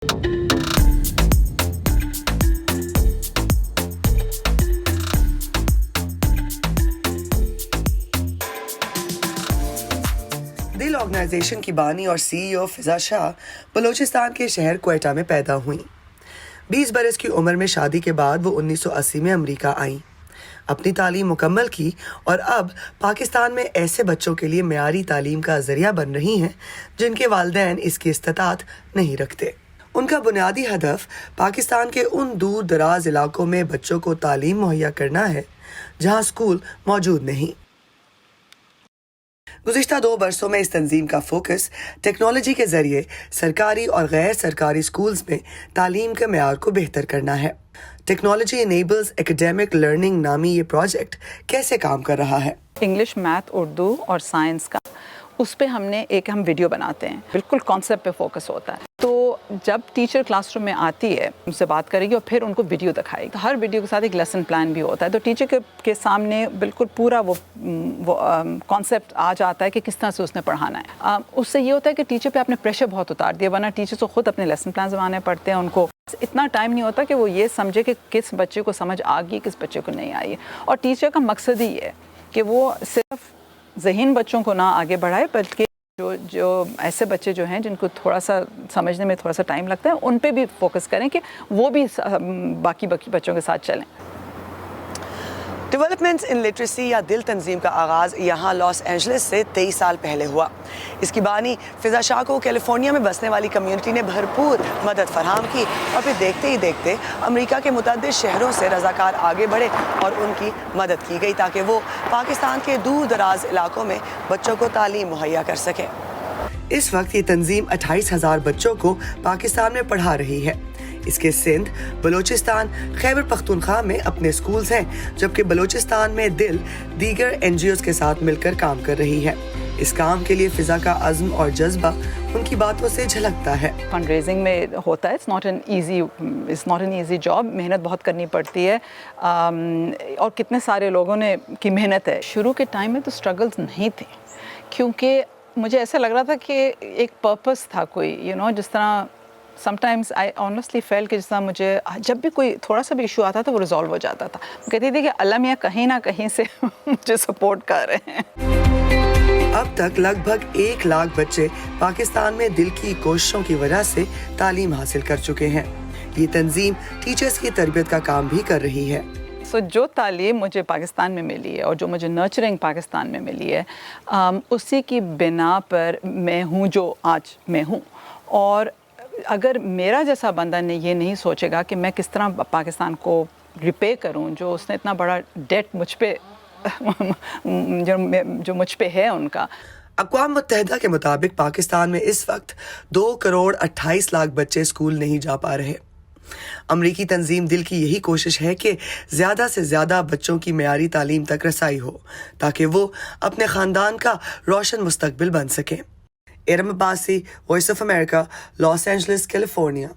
दिल ऑर्गेनाइजेशन की बानी और सीईओ फिजा शाह बलूचिस्तान के शहर क्वेटा में पैदा हुई। 20 बरस की उम्र में शादी के बाद वो 1980 में अमेरिका आईं, अपनी तालीम मुकम्मल की और अब पाकिस्तान में ऐसे बच्चों के लिए मेयारी तालीम का जरिया बन रही हैं जिनके वालिदैन इसकी इस्तात नहीं रखते। उनका बुनियादी हदफ पाकिस्तान के उन दूर दराज इलाकों में बच्चों को तालीम मुहैया करना है जहां स्कूल मौजूद नहीं। गुज़िश्ता 2 बरसों में इस तंजीम का फोकस टेक्नोलॉजी के जरिए सरकारी और गैर सरकारी स्कूल्स में तालीम के मेयार को बेहतर करना है। टेक्नोलॉजी इनेबल्स एकेडमिक लर्निंग नामी ये प्रोजेक्ट कैसे काम कर रहा है? इंग्लिश, मैथ, उर्दू और साइंस का उस पे हम वीडियो बनाते हैं, बिल्कुल कॉन्सेप्ट पे फोकस होता है। तो जब टीचर क्लासरूम में आती है उनसे बात करेगी और फिर उनको वीडियो दिखाएगी। हर वीडियो के साथ एक लेसन प्लान भी होता है, तो टीचर के सामने बिल्कुल पूरा वो कॉन्सेप्ट आ जाता है कि किस तरह से उसने पढ़ाना है। उससे ये होता है कि टीचर पे आपने प्रेशर बहुत उतार दिया, वरना टीचर को खुद अपने लेसन प्लान बनाने पड़ते हैं। उनको इतना टाइम नहीं होता कि वो ये समझे कि किस बच्चे को समझ आ गई, किस बच्चे को नहीं आई। और टीचर का मकसद ही है कि वो सिर्फ ज़हीन बच्चों को ना आगे बढ़ाए, बल्कि जो ऐसे बच्चे जो हैं जिनको थोड़ा सा समझने में थोड़ा सा टाइम लगता है, उन पे भी फोकस करें कि वो भी बाकी बच्चों के साथ चलें। डेवलपमेंट्स इन लिटरेसी या दिल तंजीम का आगाज़ यहाँ लॉस एंजलिस से 23 साल पहले हुआ। इसकी बानी फिजा शाह को कैलिफोर्निया में बसने वाली कम्युनिटी ने भरपूर मदद फराहम की और फिर देखते ही देखते अमेरिका के मुतअद्दिद शहरों से रज़ाकार आगे बढ़े और उनकी मदद की गई ताकि वो पाकिस्तान के दूर दराज इलाकों में बच्चों को तालीम मुहैया कर सकें। इस वक्त ये तंजीम 28,000 बच्चों को पाकिस्तान में पढ़ा रही है। इसके सिंध, बलूचिस्तान, खैबर पख्तूनख्वा में अपने स्कूल्स हैं, जबकि बलूचिस्तान में दिल दीगर एनजीओज के साथ मिलकर काम कर रही है। इस काम के लिए फिजा का अज़्म और जज्बा उनकी बातों से झलकता है। फंड रेजिंग में होता है, it's not an easy job, मेहनत बहुत करनी पड़ती है और कितने सारे लोगों ने की मेहनत है। शुरू के टाइम में तो स्ट्रगल्स नहीं थे, क्योंकि मुझे ऐसा लग रहा था कि एक पर्पस था कोई, जिस तरह समटाइम्स आई ऑनेस्टली फेल कि जिस तरह मुझे जब भी कोई थोड़ा सा भी इशू आता था वो रिजॉल्व हो जाता था। कहती थी कि अल्लाह मियाँ कहीं ना कहीं से मुझे सपोर्ट कर रहे हैं। अब तक लगभग 1 लाख बच्चे पाकिस्तान में दिल की कोशिशों की वजह से तालीम हासिल कर चुके हैं। ये तंजीम टीचर्स की तरबियत का काम भी कर रही है। जो तालीम मुझे पाकिस्तान में मिली है और जो मुझे नर्चरिंग पाकिस्तान में मिली है, उसी की बिना पर मैं हूँ जो आज मैं हूँ। और अगर मेरा जैसा बंदा ने ये नहीं सोचेगा कि मैं किस तरह पाकिस्तान को रिपे करूं, जो उसने इतना बड़ा डेट मुझ पे जो मुझ पे है उनका। अक़वाम मुत्तहिदा के मुताबिक पाकिस्तान में इस वक्त 2 करोड़ 28 लाख बच्चे स्कूल नहीं जा पा रहे। अमरीकी तंजीम दिल की यही कोशिश है कि ज़्यादा से ज़्यादा बच्चों की मेयारी तालीम तक रसाई हो ताकि वो अपने ख़ानदान का रोशन मुस्तकबिल बन सकें। Eram Abbasi, voice of America, Los Angeles, California.